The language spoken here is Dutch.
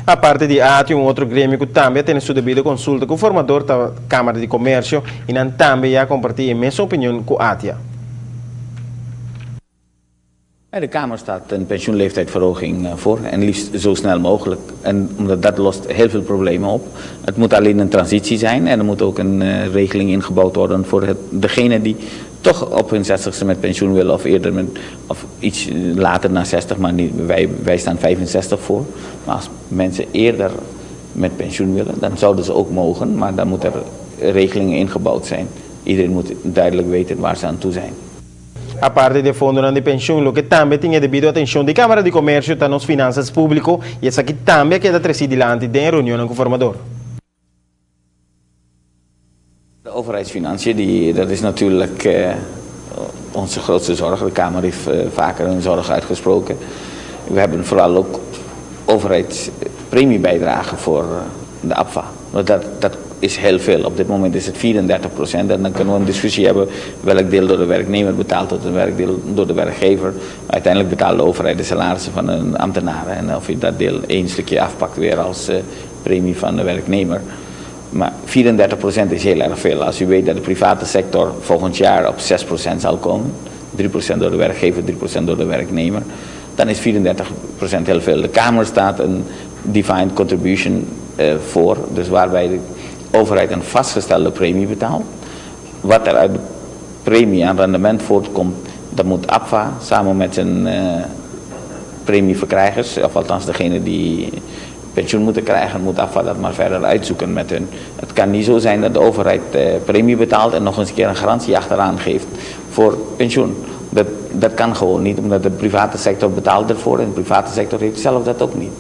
Aparte de ATI, un otro gremio que también tiene su debido consulta con el formador de la Cámara de Comercio y también ya compartir inmensa opinión con ATIA. De Kamer staat een pensioenleeftijdsverhoging voor en liefst zo snel mogelijk. En dat lost heel veel problemen op. Het moet alleen een transitie zijn en er moet ook een regeling ingebouwd worden voor degene die toch op hun 60ste met pensioen willen of eerder of iets later naar 60, maar niet, wij staan 65 voor. Maar als mensen eerder met pensioen willen, dan zouden ze ook mogen, maar dan moeten er regelingen ingebouwd zijn. Iedereen moet duidelijk weten waar ze aan toe zijn. Aparte de fondos de pensión, lo que también tiene debido atención de Cámara de Comercio están las finanzas públicas y es aquí también queda delante de reunión con el formador. De overheidsfinanciën, dat is natuurlijk onze grootste zorg. De Kamer heeft vaker hun zorg uitgesproken. We hebben vooral ook overheidspremiebijdragen voor de APVA. Dat is heel veel. Op dit moment is het 34% en dan kunnen we een discussie hebben welk deel door de werknemer betaalt tot welk deel door de werkgever. Uiteindelijk betaalt de overheid de salarissen van een ambtenaren en of je dat deel één stukje afpakt weer als premie van de werknemer. Maar 34% is heel erg veel. Als u weet dat de private sector volgend jaar op 6% zal komen, 3% door de werkgever, 3% door de werknemer, dan is 34% heel veel. De Kamer staat een defined contribution voor, dus waarbij de overheid een vastgestelde premie betaalt. Wat er uit de premie aan rendement voortkomt, dat moet APVA samen met zijn premieverkrijgers, of althans degene die pensioen moeten krijgen, moet APVA dat maar verder uitzoeken met hun. Het kan niet zo zijn dat de overheid premie betaalt en nog eens een keer een garantie achteraan geeft voor pensioen. Dat kan gewoon niet, omdat de private sector betaalt ervoor en de private sector heeft zelf dat ook niet.